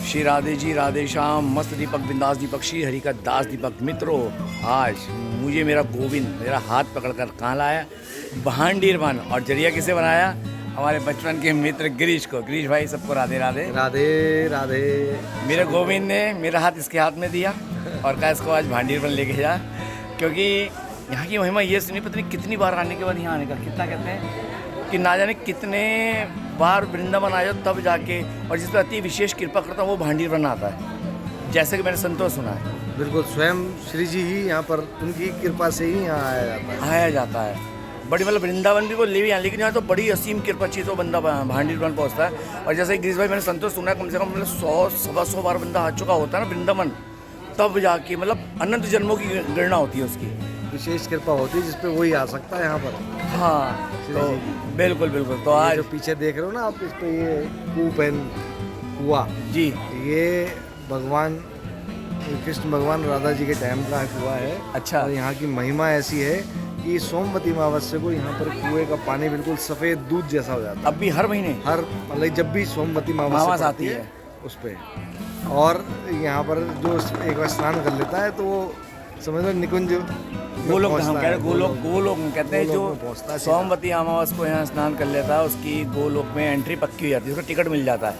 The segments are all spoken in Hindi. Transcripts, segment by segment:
श्री राधे जी, राधे श्याम, मस्त दीपक, बिंदास दीपक, श्री हरि का दास दीपक। मित्रों, आज मुझे मेरा गोविंद मेरा हाथ पकड़कर कहाँ लाया? भांडीर वन। और जरिया किसे बनाया? हमारे बचपन के मित्र गिरीश को। गिरीश भाई, सबको राधे राधे। राधे राधे। मेरे गोविंद ने मेरा हाथ इसके हाथ में दिया और कहा इसको आज भांडीर वन लेके जा, क्योंकि यहाँ की महिमा ये सुनी, पता नहीं कितनी बार आने के बाद यहाँ आने का, कितना कहते हैं कि ना जाने कितने बार वृंदावन आए तब जाके, और जिस पर अति विशेष कृपा करता है वो भांडीर वन आता है, जैसे कि मैंने संतोष सुना है। बिल्कुल, स्वयं श्री जी ही यहाँ पर, उनकी कृपा से ही यहाँ आया जाता है। बड़ी मतलब वृंदावन भी वो ले भी यहाँ, लेकिन यहाँ तो बड़ी असीम कृपा चीज़ तो बंदा भांडीर वन पहुँचता है। और जैसे गिरीश भाई, मैंने संतोष सुना है, कम से कम मतलब 100-125 बार बंदा आ चुका होता है ना वृंदावन, तब जाके मतलब अनंत जन्मों की गणना होती है उसकी, विशेष कृपा होती है जिसपे वही आ सकता है यहाँ पर। हाँ, तो बिल्कुल बिल्कुल। तो आज जो पीछे देख रहे हो ना आप, इस पे ये कूप एंड कुआ जी, ये भगवान कृष्ण भगवान राधा जी के टाइम का कुआ है। अच्छा। और यहाँ की महिमा ऐसी है कि सोमवती अमावस्या को यहाँ पर कुएं का पानी बिल्कुल सफ़ेद दूध जैसा हो जाता है। अब भी हर महीने, हर मतलब जब भी सोमवती अमावस्या आती है उस पर। और यहाँ पर जो एक बार स्नान कर लेता है तो वो समझ लो निकुंज गोलोक हम कह रहे, गोलोक कहते हैं। जो सोमवती अमावस्या को यहाँ स्नान कर लेता है उसकी गोलोक में एंट्री पक्की हो जाती है, उसका टिकट मिल जाता है,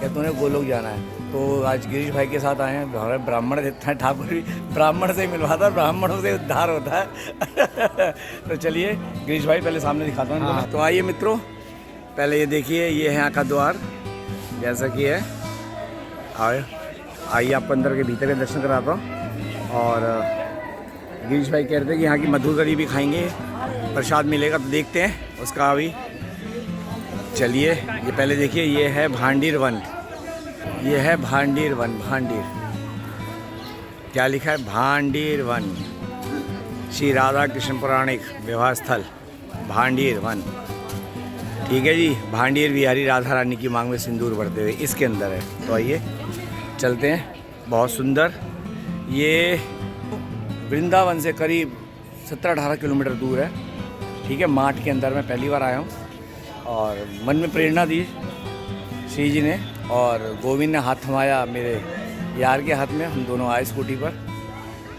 कहते उन्हें गोलोक जाना है। तो आज गिरीश भाई के साथ आए हैं, हमारे ब्राह्मण देता है, ठाकुर भी ब्राह्मण से ही मिलवाता है, ब्राह्मणों से उद्धार होता है। तो चलिए गिरीश भाई पहले सामने दिखाता हूँ। हाँ। तो आइए मित्रों, पहले ये देखिए, ये है यहाँ का द्वार, जैसा कि है। आइए आपको अंदर के भीतर के दर्शन कराता हूँ। और गिरीश भाई कह रहे थे कि यहाँ की मधुर करी भी खाएंगे, प्रसाद मिलेगा, तो देखते हैं उसका अभी। चलिए, ये पहले देखिए, ये है भांडीर वन, ये है भांडीर वन। भांडीर क्या लिखा है? भांडीर वन, श्री राधा कृष्ण पौराणिक विवाह स्थल भांडीर वन। ठीक है जी, भांडीर बिहारी राधा रानी की मांग में सिंदूर भरते हुए इसके अंदर है। तो आइए चलते हैं। बहुत सुंदर, ये वृंदावन से करीब 17-18 किलोमीटर दूर है। ठीक है, माठ के अंदर मैं पहली बार आया हूँ और मन में प्रेरणा दी श्री जी ने, और गोविंद ने हाथ थमाया मेरे यार के हाथ में, हम दोनों आए स्कूटी पर।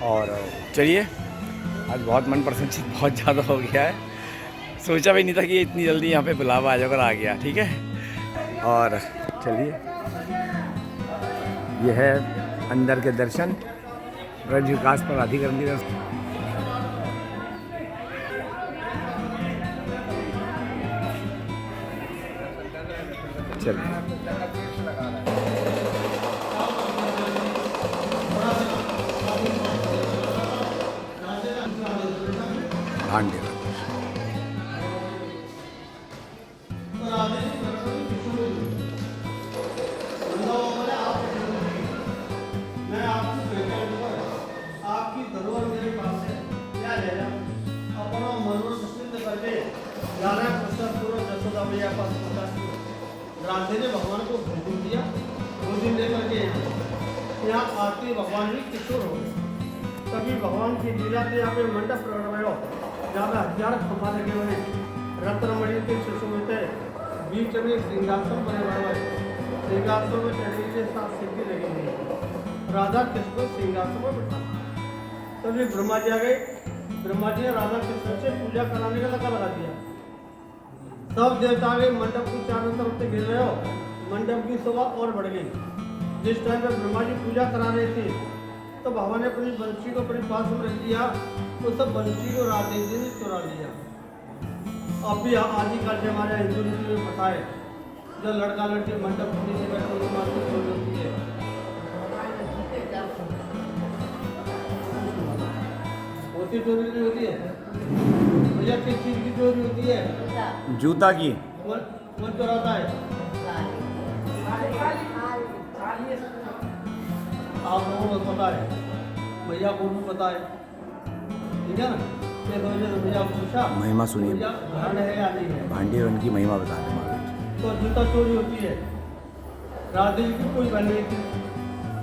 और चलिए, आज बहुत मन प्रसन्नचित बहुत ज़्यादा हो गया है, सोचा भी नहीं था कि इतनी जल्दी यहाँ पे बुलावा आ जाकर आ गया। ठीक है, और चलिए, यह है अंदर के दर्शन, ब्रज विकास प्राधिकरण की तरफ। चलिए, भांडीर राधे ने भगवान को भोजन दिया, भोजन लेकर के यहाँ आरती भगवान ही किशोर हो गए। तभी भगवान की लीला के यहाँ पे मंडप प्रकट भयो, जहाँ पे 1000 खंभा लगे हुए हैं, रत्नमणि के सुशोभित है, बीच में सिंहासन बने हुए हैं, सिंहासन में चढ़ने के साथ सिद्धि लगी हुई है। राधा कृष्ण को सिंहासन पर बैठा, तभी ब्रह्मा जी आ गए। ब्रह्मा जी ने राधा कृष्ण से पूजा कराने का लगा लगा दिया। सब देवता के मंडप को चारों तरफ से घेर रहे हो, मंडप की शोभा और बढ़ गई। जिस टाइम पे ब्रह्मा जी पूजा करा रहे थे तो भगवान ने अपनी बंसी को अपने पास में रख दिया, तो सब बंसी को राधे जी ने चुरा लिया। अब भी आदिकाल से हमारे हिंदू रीति में पता है, जब लड़का लड़की मंडप के नीचे बैठे तो मात्र चोरी होती है। होती चोरी नहीं होती है भैया, किस चीज की चोरी होती है? जूता की। कौन चुराता है? आप लोगों को पता है, भैया को भी पता है, ठीक है ना? ये तो भैया पूछा, महिमा सुनिए, ध्यान है या नहीं है? भांडीर वन की महिमा बता दें महाराज। तो जूता चोरी होती है। राधे जी की कोई बहन नहीं थी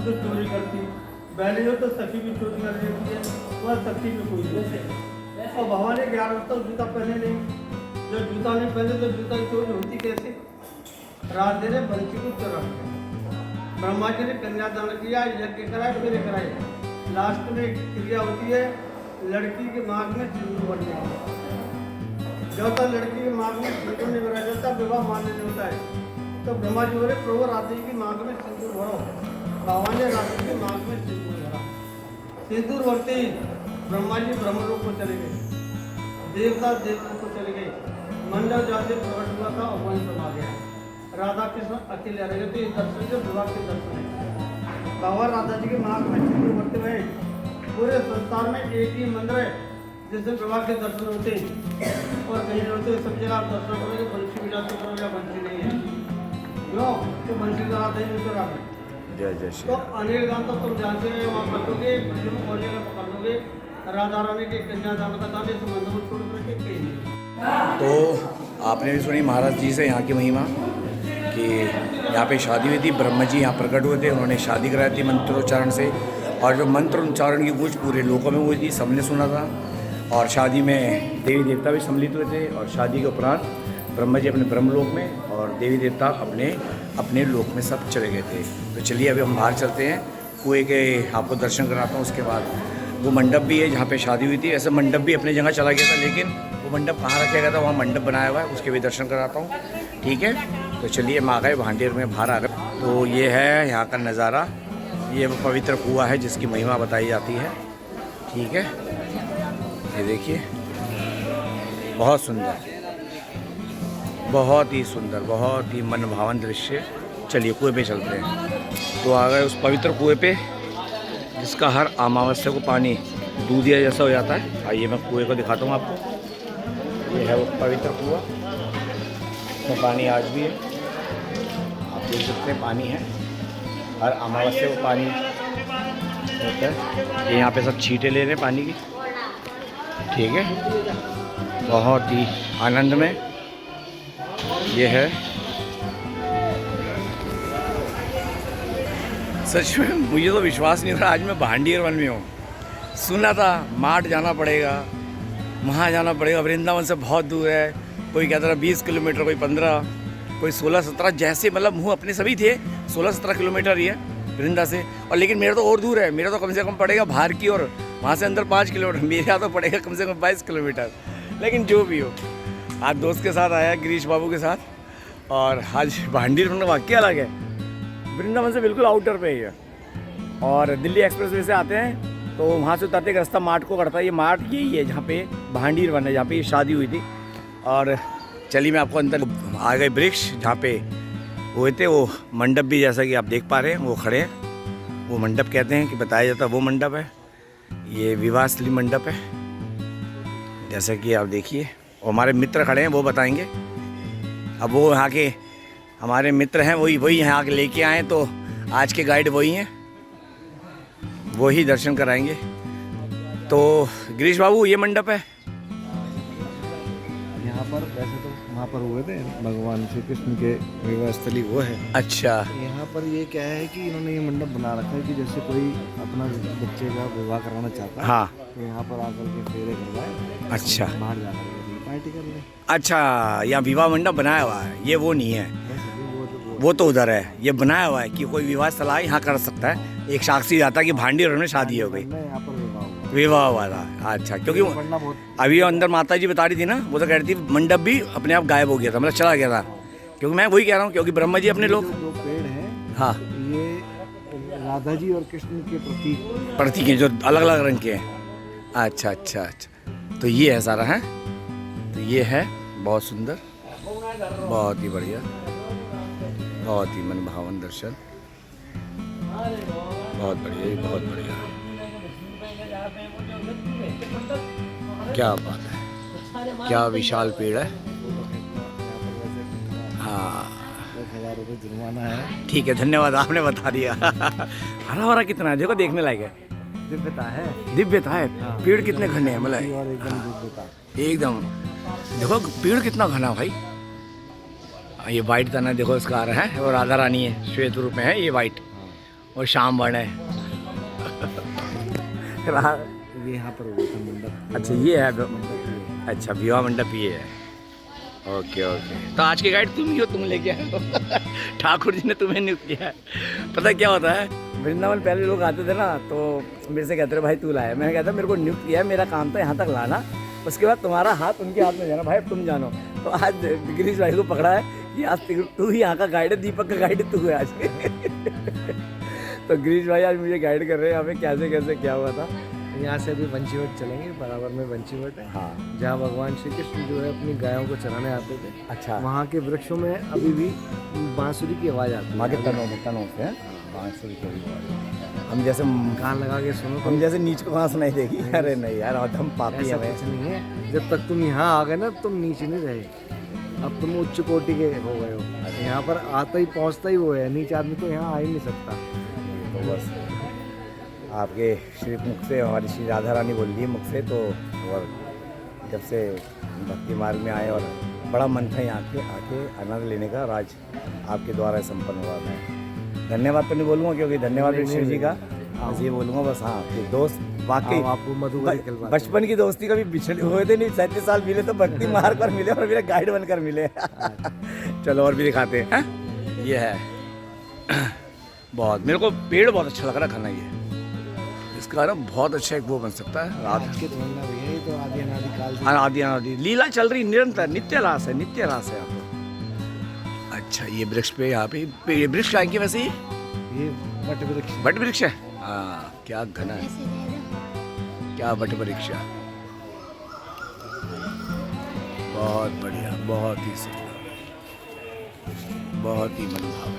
जो चोरी करती, बहन हो तो सखी भी चोरी कर देती है, वह सखी भी कोई नहीं है। और भगवान ने 11 तक जूता पहने नहीं, जब जूता नहीं पहने तो जूता की चोरी होती कैसे? राधे ने बंसी को चुरा लिया। ब्रह्मा जी ने कन्यादान किया, यज्ञ कराए, फिर कराए। लास्ट में क्रिया होती है लड़की के मांग में सिंदूर भरने की। जब तक लड़की के मांग में सिंदूर नहीं भरा जाता विवाह मान्य नहीं होता है। तो ब्रह्मा जी बोले प्रभु राधे की मांग में सिंदूर भरो। भगवान ने राधे की मांग में सिंदूर भरा। सिंदूर भरते ही ब्रह्मा जी ब्रह्मलोक को चले गए, देवता देवलोक को चले गए। मंडल जाते प्रकट हुआ था और वंश आ गया। राधा कृष्ण अकेले रह गए। तो इस दर्शन से विवाह के दर्शन है। भगवान राधा जी के मांग में सिंदूर भरते हुए पूरे संसार में एक ही मंदिर है जिससे विवाह के दर्शन होते हैं और कहीं होते सब जगह आप दर्शन करोगे बंसी मिलाते करोगे, बंसी नहीं है क्यों तो बंसी कराते हैं उनसे राधा। जय जय श्री तो अनिल गांव तो तुम जानते हैं वहाँ कर लोगे, बंसी में खोलने का पकड़ लोगे। राधा रानी के कन्यादान का दान इस मंदिर में छोड़ करके कहीं नहीं। तो आपने भी सुनी महाराज जी से यहाँ की महिमा कि यहाँ पे शादी हुई थी, ब्रह्मा जी यहाँ प्रकट हुए थे, उन्होंने शादी कराई थी मंत्रोच्चारण से। और जो मंत्र उच्चारण की गूंज पूरे लोकों में हुई थी, सबने सुना था। और शादी में देवी देवता भी सम्मिलित हुए थे। और शादी के उपरांत ब्रह्मा जी अपने ब्रह्मलोक में और देवी देवता अपने अपने लोक में सब चले गए थे। तो चलिए अभी हम बाहर चलते हैं, कुएँ के आपको दर्शन कराता हूँ। उसके बाद वो मंडप भी है जहाँ पे शादी हुई थी। ऐसे मंडप भी अपनी जगह चला गया था, लेकिन वो मंडप कहाँ रखा गया था, वहाँ मंडप बनाया हुआ है, उसके भी दर्शन कराता हूँ। ठीक है, तो चलिए हम आ गए भांडेर में, बाहर आ गए। तो ये है यहाँ का नज़ारा। ये वो पवित्र कुआं है जिसकी महिमा बताई जाती है। ठीक है, ये देखिए बहुत सुंदर, बहुत ही सुंदर, बहुत ही मनभावन दृश्य। चलिए कुएं पे चलते हैं। तो आ गए उस पवित्र कुएं पे जिसका हर अमावस्या को पानी दूधिया जैसा हो जाता है। आइए मैं कुएं को दिखाता हूँ आपको। ये है वो पवित्र कुआं, इसमें पानी आज भी है, आप देख सकते हैं पानी है। हर अमावस्या को पानी होता है। ये यहाँ पे सब छींटे ले रहे हैं पानी की। ठीक है, बहुत ही आनंद में ये है। सच में मुझे तो विश्वास नहीं था, आज मैं भांडीर वन में हूँ। सुना था माठ जाना पड़ेगा, वहाँ जाना पड़ेगा, वृंदावन से बहुत दूर है। कोई कहता था 20 किलोमीटर, कोई 15, कोई 16-17, जैसे मतलब मुँह अपने सभी थे 16-17 किलोमीटर ही है वृंदा से। और लेकिन मेरा तो और दूर है, मेरा तो कम से कम पड़ेगा बाहर की और वहाँ से अंदर 5 किलोमीटर, मेरे यहाँ तो पड़ेगा कम से कम 22 किलोमीटर। लेकिन जो भी हो, आज दोस्त के साथ आया, गिरीश बाबू के साथ। और आज भांडीर वन का वाक्य अलग है, वृंदावन से बिल्कुल आउटर पे ही है। और दिल्ली एक्सप्रेसवे से आते हैं तो वहाँ से उतरते एक रास्ता मार्ट को करता है। ये मार्ट यही है जहाँ पे भांडीर वन है, जहाँ पे ये शादी हुई थी। और चलिए मैं आपको अंदर आ गए वृक्ष जहाँ पे हुए थे, वो मंडप भी जैसा कि आप देख पा रहे हैं वो खड़े हैं। वो मंडप कहते हैं कि बताया जाता है वो मंडप है। ये विवाहस्थली मंडप है जैसा कि आप देखिए। और हमारे मित्र खड़े हैं, वो बताएंगे। अब वो यहाँ के हमारे मित्र हैं, वही यहाँ के लेके आए, तो आज के गाइड वही हैं, वही दर्शन कराएंगे। तो गिरीश बाबू ये मंडप है यहाँ पर। वैसे तो वहाँ पर हुए थे भगवान श्री कृष्ण के विवाह स्थली, वो है। अच्छा, यहाँ पर ये क्या है कि इन्होंने ये मंडप बना रखा है कि जैसे कोई अपना बच्चे का विवाह कराना चाहता है, हाँ, तो यहाँ पर आकर के फेरे करवाए। अच्छा, बाहर जाकर पार्टी कर ले। अच्छा, यहाँ विवाह मंडप बनाया हुआ है, ये वो नहीं है, वो तो उधर है। ये बनाया हुआ है कि कोई विवाह स्थल यहाँ कर सकता है। एक साक्षी जाता है कि भांडीर में शादी हो गई, यहाँ पर विवाह वाला। अच्छा, क्योंकि अभी अंदर माता जी बता रही थी ना, वो तो कह रही थी मंडप भी अपने आप गायब हो गया था, मतलब चला गया था। क्योंकि मैं वही कह रहा हूँ, क्योंकि ब्रह्मा जी अपने लोग जो पेड़ है, हाँ, ये राधा जी और कृष्ण के प्रतीक हैं जो अलग अलग रंग के हैं। अच्छा अच्छा अच्छा, तो ये है सारा है। तो ये है बहुत सुंदर, बहुत ही बढ़िया, बहुत ही मनभावन दर्शन, बहुत बढ़िया, बहुत बढ़िया। क्या बात है, क्या विशाल पेड़ है। हाँ, 10,000 रुपये जुर्माना है। ठीक है, धन्यवाद, आपने बता दिया। हरा भरा कितना है, देखो देखने लायक है, दिव्यता है, दिव्यता है। पेड़ कितने घने हैं, मतलब और एकदम दिव्यता, एकदम। देखो पेड़ कितना घना भाई। ये वाइट तना देखो इसका आ रहा है, और राधा रानी है, श्वेत रूप में है ये वाइट, और शाम वर्ण है। ये यहाँ पर हुआ था मंडप। अच्छा, ये है मंडप ये है। अच्छा, विवाह मंडप ये है। ओके ओके, तो आज के गाइड तुम ही हो, तुम लेके आए हो। ठाकुर जी ने तुम्हें नियुक्त किया है। पता है क्या होता है, वृंदावन पहले लोग आते थे ना तो मेरे से कहते रहे भाई तू लाया, मैं कहता मेरे को नियुक्त किया है, मेरा काम था यहाँ तक लाना, उसके बाद तुम्हारा हाथ उनके हाथ में जाना, भाई तुम जानो। तो आज गिरीश भाई को पकड़ा है कि आज तू ही यहाँ का गाइड है, दीपक का गाइड तू है आज। तो गिरीश भाई आज मुझे गाइड कर रहे हैं यहाँ पे कैसे कैसे क्या हुआ था। यहाँ से अभी वंशीवट चलेंगे, बराबर में वंशीवट है। हाँ, जहाँ भगवान श्री कृष्ण जो है अपनी गायों को चराने आते थे। अच्छा, वहाँ के वृक्षों में अभी भी बांसुरी की आवाज़ आती है। वहाँ के तनों से बांसुरी की आवाज़। हम जैसे कान लगा के सुनो, हम जैसे नीच को कहाँ सुनाई देगी। अरे नहीं यार, और हम पापी ऐसा हमें। कुछ नहीं है। जब तक तुम यहाँ आ गए ना, तुम नीचे नहीं रहे, अब तुम उच्च कोटि के हो गए हो। यहाँ पर आता ही पहुँचता ही वो है, नीचे आदमी तो यहाँ आ ही नहीं सकता। तो बस आपके श्री मुख से हमारी श्री राधा रानी बोल दी मुख से, तो और जब से भक्ति मार्ग में आए और बड़ा मन था यहाँ के आके आनंद लेने का, और आज आपके द्वारा संपन्न हुआ। मैं धन्यवाद तो नहीं बोलूँगा क्योंकि धन्यवाद श्री जी का, बस ये बोलूँगा बस। हाँ, कि दोस्त वाकई आपको मधुबरी बचपन की दोस्ती कभी बिछड़े हुए थे नहीं, 37 साल मिले तो भक्ति मार्ग पर मिले और मेरे गाइड बनकर मिले। चलो और भी दिखाते हैं। ये है बहुत, मेरे को पेड़ बहुत अच्छा लग रहा है खाना, ये इसका ना बहुत अच्छा एक वो बन सकता है। रात के भैया, ये तो आदि अनादि काल से आदि अनादि लीला चल रही निरंतर, नित्य रास है, नित्य रास है यहाँ पे। अच्छा, ये वृक्ष पे यहाँ पे ये वृक्ष आएंगे वैसे ही, ये वट वृक्ष। वट वृक्ष है। हाँ, क्या घना है, क्या वट वृक्ष है। बहुत बढ़िया, बहुत ही सुंदर, बहुत ही मनभावन।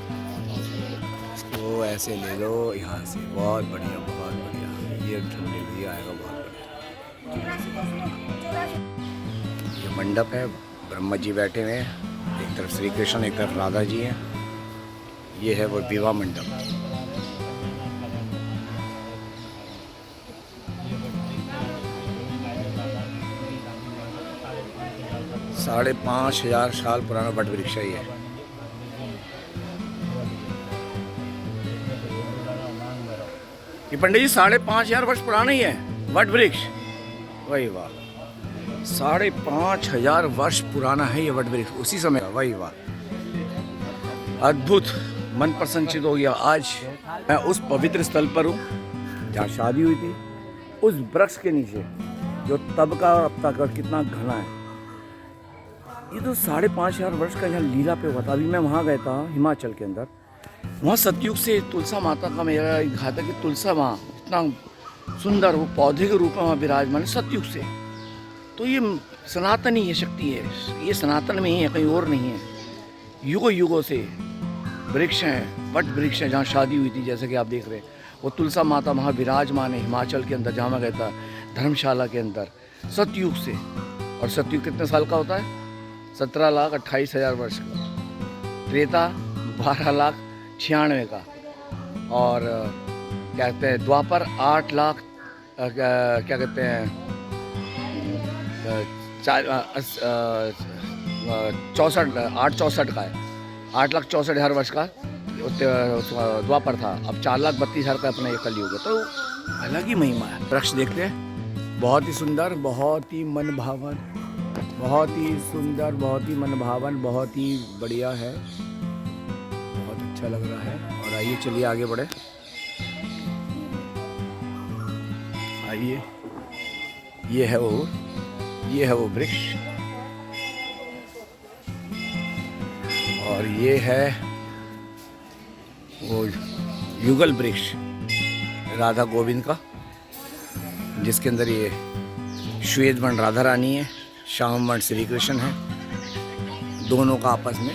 इसको ऐसे ले लो यहाँ से, बहुत बढ़िया, बहुत बढ़िया। ये ठंडे भी आएगा, बहुत बढ़िया। ये मंडप है, ब्रह्मा जी बैठे हुए हैं, एक तरफ श्री कृष्ण, एक तरफ राधा जी हैं। ये है वो विवाह मंडप। साढ़े 5,000 साल पुराना वट वृक्ष है ये। पंडित जी 5,500 वर्ष पुराना ही है वट वृक्ष। वही वाह, 5,500 वर्ष पुराना है ये वट वृक्ष, उसी समय। वही वाह, अद्भुत, मन प्रसन्नचित हो गया। आज मैं उस पवित्र स्थल पर हूँ जहाँ शादी हुई थी, उस वृक्ष के नीचे जो तब का और अब तक और कितना घना है। ये तो 5,500 वर्ष का यहाँ लीला पे हुआ था। अभी मैं वहाँ गया था हिमाचल के अंदर, वहाँ सतयुग से तुलसा माता का मेरा घात है कि तुलसा माँ इतना सुंदर वो पौधे के रूप में वहाँ विराजमान है सतयुग से। तो ये सनातन ही ये शक्ति है, ये सनातन में ही है, कहीं और नहीं है। युगों युगों से वृक्ष हैं, वट वृक्ष हैं जहाँ शादी हुई थी, जैसे कि आप देख रहे हैं। वो तुलसा माता वहाँ विराजमान है हिमाचल के अंदर, जहाँ मैं गया था धर्मशाला के अंदर, सतयुग से। और सतयुग कितने साल का होता है? 17,28,000 वर्ष का। त्रेता 12,96,000 का। और क्या कहते हैं द्वापर 8 लाख क्या कहते हैं 864 का है। 8,64,000 वर्ष का द्वापर था। अब 4,32,000 का अपना ये कलयुग है। तो अलग ही महिमा है। वृक्ष देखते हैं, बहुत ही सुंदर, बहुत ही मनभावन, बहुत ही सुंदर, बहुत ही मनभावन, बहुत ही बढ़िया है, बहुत अच्छा लग रहा है। और आइए चलिए आगे बढ़े, आइए। ये है वो वृक्ष, और ये है वो युगल वृक्ष राधा गोविंद का, जिसके अंदर ये श्वेत वर्ण राधा रानी है, श्याम वर्ण श्री कृष्ण है। दोनों का आपस में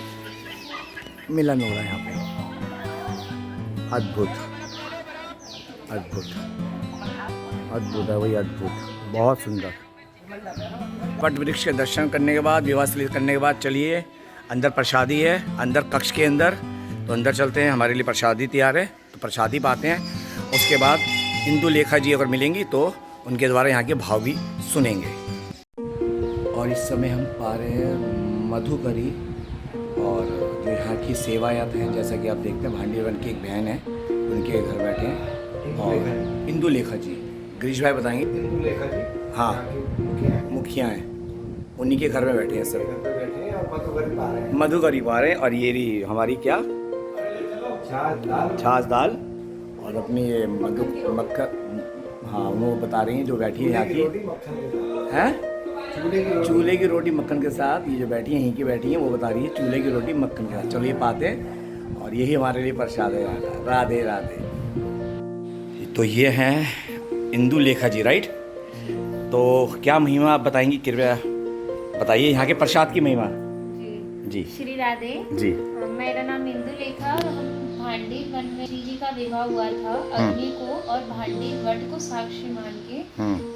मिलन हो रहा है यहाँ पे। अद्भुत अद्भुत अद्भुत है, वही अद्भुत, बहुत सुंदर। वट वृक्ष के दर्शन करने के बाद, विवाह करने के बाद चलिए अंदर प्रसादी है, अंदर कक्ष के अंदर। तो अंदर चलते हैं, हमारे लिए प्रसादी तैयार है, तो प्रसादी पाते हैं। उसके बाद इंदु लेखा जी अगर मिलेंगी तो उनके द्वारा यहाँ के भाव भी सुनेंगे। और इस समय हम पा रहे हैं मधुकरी, और जो यहाँ की सेवायात हैं, जैसा कि आप देखते हैं भांडीवन की एक बहन है, उनके घर बैठे हैं। और इंदु लेखा जी, गिरीश भाई बताएंगे। इंदु लेखा जी हाँ, मुखिया हैं। उन्हीं के घर में बैठे हैं सब, घर पे बैठे हैं और मधुकरी पा रहे हैं। मधुकरी पा रहे हैं। और ये रही हमारी क्या छाछ दाल और अपनी ये मक्खन, हाँ वो बता रही हैं जो बैठी है यहाँ की, रोटी मक्खन के साथ। हैं चूल्हे की रोटी मक्खन के साथ। ये जो बैठी है यहीं की बैठी है वो बता रही है चूल्हे की रोटी मक्खन के साथ। चलो ये पाते हैं और यही हमारे लिए प्रसाद है यहाँ का। राधे राधे। तो ये हैं इंदु लेखा जी, राइट? तो क्या महिमा आप बताएंगी, कृपया बताइए यहाँ के प्रसाद की महिमा। जी श्री राधे जी। मेरा नाम इंदु लेखा और हम भांडी वन में श्री जी का विवाह हुआ था। अग्नि को और भांडी वट को साक्षी मान के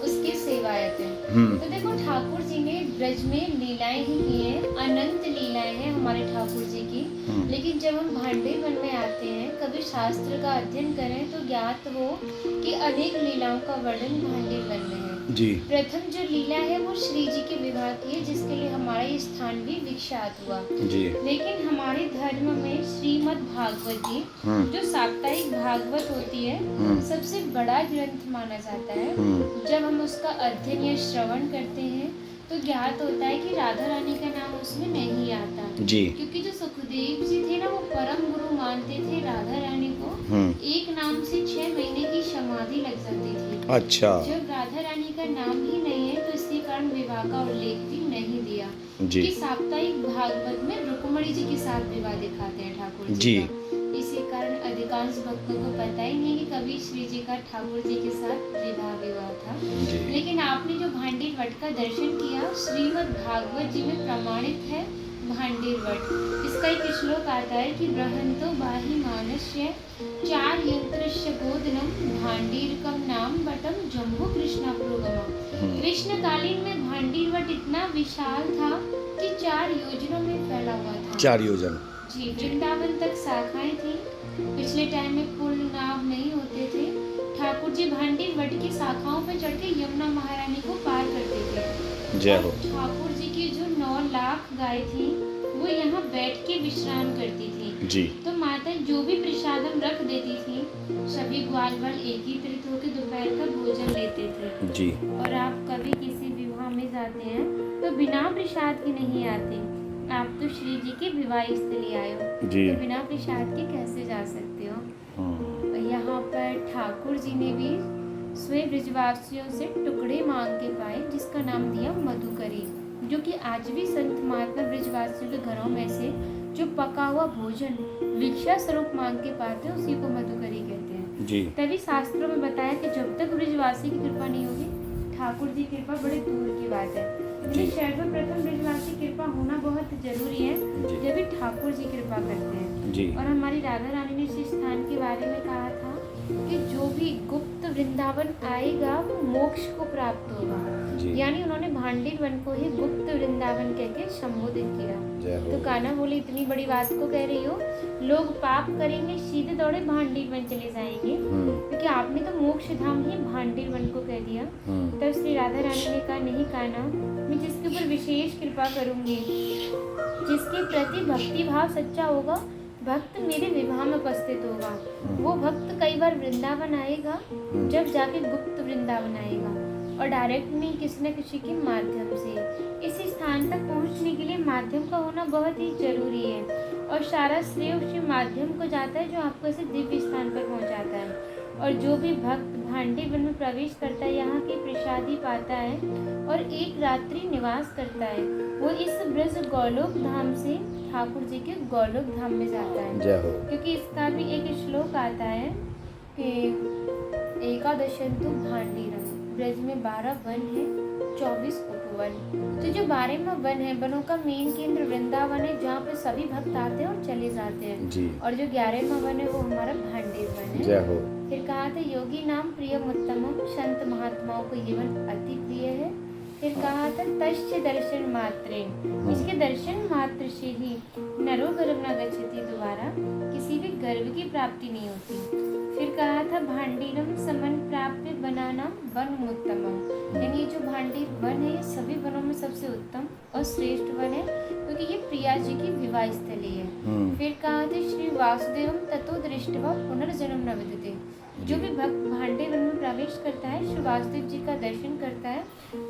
उसकी सेवाएं थे। तो देखो ठाकुर जी ने ब्रज में लीलाएं ही की हैं, अनंत लीलाएं हैं हमारे ठाकुर जी की। लेकिन जब हम भांडी वन में आते हैं, कभी शास्त्र का अध्ययन करें तो ज्ञात हो कि अनेक लीलाओं का वर्णन भांडी वन में है जी। प्रथम जो लीला है वो श्री जी के विवाह की है, जिसके लिए हमारा ये स्थान भी विख्यात हुआ जी। लेकिन हमारे धर्म में श्रीमद् भागवत जी जो साप्ताहिक भागवत होती है सबसे बड़ा ग्रंथ माना जाता है। जब हम उसका अध्ययन या श्रवण करते हैं तो ज्ञात होता है कि राधा रानी का नाम उसमें नहीं आता जी। क्योंकि जो सुखदेव जी थे ना वो परम गुरु मानते थे राधा रानी को। एक नाम से 6 महीने की समाधि लग जाती थी। अच्छा। जब राधा रानी का नाम ही नहीं है तो इसी कारण विवाह का उल्लेख भी नहीं दिया जी। कि साप्ताहिक भागवत में रुक्मणी जी के साथ विवाह दिखाते हैं ठाकुर जी। का। इसी कारण अधिकांश भक्तों को पता ही नहीं कि कभी श्री जी का ठाकुर जी के साथ विवाह था। लेकिन आपने जो भांडीर वट का दर्शन किया, श्रीमद् भागवत जी में प्रमाणित है भांडीर वट। इसका एक श्लोक आता है कि बृहंतो बाहि मानस्य 4 यंत्रस्य गोदनम भांडीरकम नाम वटम जम्बू कृष्णा प्रोगम। कृष्णकालीन में भांडीर वट इतना विशाल था कि 4 योजनों में फैला हुआ था। 4 योजन जी। वृंदावन तक शाखाएं थी। पिछले टाइम में पुल नाव नहीं होते थे। ठाकुर जी भांडीर वट की शाखाओं पर चढ़ के यमुना महारानी को पार करते थे। जय हो। ठाकुर जी की जो 9 लाख गाय थी वो यहाँ बैठ के विश्राम करती थी जी। तो माता जो भी प्रसादम रख देती थी, सभी ग्वाल वाल एकत्रित होकर दोपहर का भोजन लेते थे जी। और आप कभी किसी विवाह में जाते हैं तो बिना प्रसाद के नहीं आते। आप तो श्री जी के विवाह स्थली आए हो जी। तो बिना प्रसाद के कैसे जा सकते हो। यहाँ पर ठाकुर जी ने भी स्वयं ब्रजवासियों से टुकड़े मांग के पाए, जिसका नाम दिया मधुकरी, जो कि आज भी संत महात्मा ब्रजवासियों के घरों में से जो पका हुआ भोजन भिक्षा स्वरूप मांग के पाते हैं उसी को मधुकरी कहते हैं जी। तभी शास्त्रों में बताया कि जब तक ब्रजवासी की कृपा नहीं होगी, ठाकुर जी की कृपा बड़े दूर की बात है। सर्वप्रथम ब्रजवासी कृपा होना बहुत जरूरी है, जब भी ठाकुर जी कृपा करते हैं जी। और हमारी राधा रानी ने इस स्थान के बारे में कहा था कि जो भी गुप्त वृंदावन आएगा वो मोक्ष को प्राप्त होगा। यानी उन्होंने भांडीर वन को ही गुप्त वृंदावन कहकर संबोधित किया। तो कान्हा बोले इतनी बड़ी बात को कह रही हो, लोग पाप करेंगे सीधे दौड़े भांडीर वन चले जाएंगे, क्योंकि आपने तो मोक्ष धाम ही भांडीर वन को कह दिया। तब श्री राधा रानी ने कहा नहीं कान्हा, मैं जिसके ऊपर विशेष कृपा करूंगी, जिसके प्रति भक्ति भाव सच्चा होगा, भक्त मेरे विवाह में उपस्थित होगा, वो भक्त कई बार वृंदावन आएगा, जब जाके गुप्त वृंदावन आएगा और डायरेक्ट नहीं किसी न किसी के माध्यम से। इस स्थान तक पहुंचने के लिए माध्यम का होना बहुत ही जरूरी है और सारा श्रेय उसी माध्यम को जाता है जो आपको ऐसे दिव्य स्थान पर पहुंचाता है। और जो भी भक्त भांडीर वन में प्रवेश करता है, यहाँ की प्रसादी पाता है और एक रात्रि निवास करता है, वो इस ब्रज गौलोक धाम से ठाकुर जी के गौलोक धाम में जाता है। क्योंकि इसका भी एक श्लोक आता है कि एकादशंतु भांडीरम, ब्रज में 12 वन है, 24 उपवन। तो जो 12वां वन है, वनों का मेन केंद्र वृंदावन है, जहाँ पे सभी भक्त आते हैं और चले जाते हैं जी। और जो 11वां वन है वो हमारा भांडीर वन है। जय हो। फिर कहा था योगी नाम प्रियम उत्तमम, संत महात्माओं को ये वन अति प्रिय है। फिर कहा था तस्य दर्शन मात्रेण, इसके दर्शन मात्र से ही नरो गर्भ न गच्छति, दोबारा किसी भी गर्भ की प्राप्ति नहीं होती। फिर कहा था भांडीरम समन प्राप्य बनाना वन उत्तमम, यानी ये जो भांडीर वन है ये सभी वनों में सबसे उत्तम और श्रेष्ठ वन है। क्योंकि ये प्रिया जी की विवाह स्थली है। फिर कहा थे श्री वासुदेवम ततो दृष्टवा पुनर्जन्म न विद्यते। जो भी भक्त भांडे वन में प्रवेश करता है, श्री वासुदेव जी का दर्शन करता है,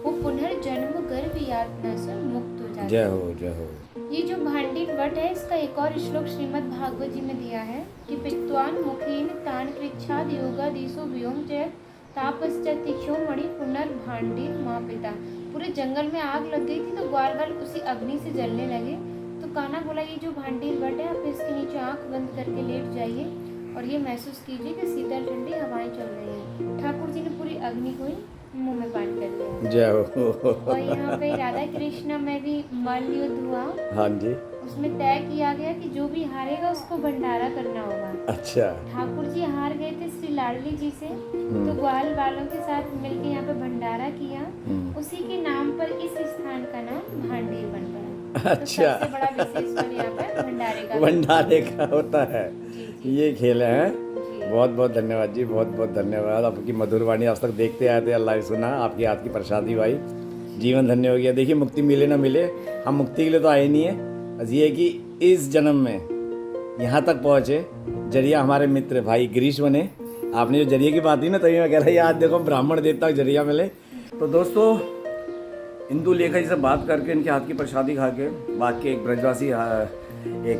वो पुनर्जन्म गर्भ यातना से मुक्त हो जाता है। जय हो जय हो। ये जो भांडीर वट है, इसका एक और श्लोक श्रीमद् भागवत जी में दिया है कि पित्वान मुखेन तान कृच्छाद योगादीसो व्योम जयत तापश्चतिक्षो मणि पुनर्भांडीर माँ पिता। पूरे जंगल में आग लग गई थी तो ग्वाल वाल उसी अग्नि से जलने लगे। तो कान्हा बोला ये जो भांडीर वट है, आप इसके नीचे आंख बंद करके लेट जाइए और ये महसूस कीजिए कि शीतल ठंडी हवाएं चल रही हैं। ठाकुर जी ने पूरी अग्नि को ही मुंह में पान कर लिया। जय हो। और यहाँ पे राधा कृष्ण में भी मल्ल युद्ध हुआ। हाँ जी। उसमें तय किया गया कि जो भी हारेगा उसको भंडारा करना होगा। अच्छा। ठाकुर जी हार गए थे श्री लाडली जी से, तो ग्वाल वालों के साथ मिलकर यहाँ पे भंडारा किया। उसी के नाम पर इस स्थान का नाम भांडीर बन पड़ा। अच्छा। तो सबसे बड़ा विशेषण यहाँ पर भंडारे का होता है। जी। ये खेल है। जी। बहुत बहुत धन्यवाद जी, बहुत बहुत धन्यवाद। आपकी मधुर वाणी आज तक देखते आए थे, अल्लाह ही सुना। आपकी हाथ की प्रसादी भाई, जीवन धन्य हो गया। देखिए मुक्ति मिले ना मिले, हम मुक्ति के लिए तो आए नहीं है। बस ये है कि इस जन्म में यहाँ तक पहुँचे, जरिया हमारे मित्र भाई गिरीश बने। आपने जो जरिए की बात की ना, तभी मैं कह रहा यार देखो ब्राह्मण देवता का जरिया मिले। तो दोस्तों, इंदु लेखा जी से बात करके, इनके हाथ की प्रसादी खा के, बाकी एक ब्रजवासी एक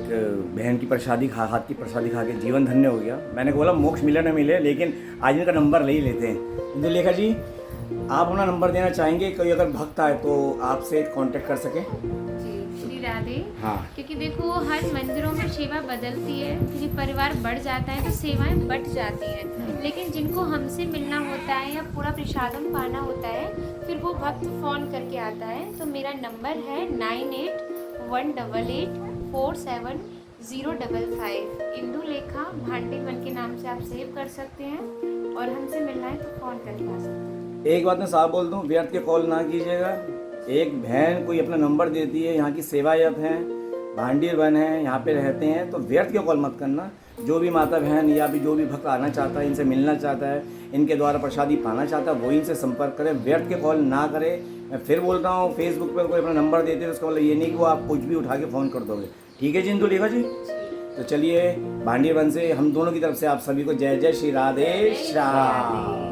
बहन की प्रसादी हाथ की प्रसादी खा के जीवन धन्य हो गया। मैंने बोला मोक्ष मिले ना मिले, लेकिन आज इनका नंबर ले ही लेते हैं। इंदु लेखा जी, आप अपना नंबर देना चाहेंगे? कोई अगर भक्त आए तो आपसे कांटेक्ट कर सके? जी, श्री राधे। हाँ। क्योंकि देखो हर मंदिरों में सेवा बदलती है, क्योंकि परिवार बढ़ जाता है तो सेवाएं बट जाती हैं। लेकिन जिनको हमसे मिलना होता है या पूरा प्रसादम पाना होता है, फिर वो भक्त फ़ोन करके आता है। तो मेरा नंबर है 9818847055। इंदु लेखा भांडीर वन के नाम से आप सेव कर सकते हैं, और हमसे मिलना है तो फ़ोन करके आ सकते हैं। एक बात मैं साफ बोल दूं, व्यर्थ के कॉल ना कीजिएगा। एक बहन कोई अपना नंबर देती है, यहाँ की सेवायत हैं, भांडीर वन है, यहाँ पे रहते हैं, तो व्यर्थ के कॉल मत करना। जो भी माता बहन या भी जो भी भक्त आना चाहता है, इनसे मिलना चाहता है, इनके द्वारा प्रसादी पाना चाहता है, वो इनसे संपर्क करें, व्यर्थ के कॉल ना करें। मैं फिर बोलता हूँ, फेसबुक पर कोई अपना नंबर देते हैं, उसका मतलब ये नहीं कि वो आप कुछ भी उठा के फ़ोन कर दोगे। ठीक है जी इंदु लेखा जी? तो चलिए, भांडीर वन से हम दोनों की तरफ से आप सभी को जय जय श्री राधे श्याम।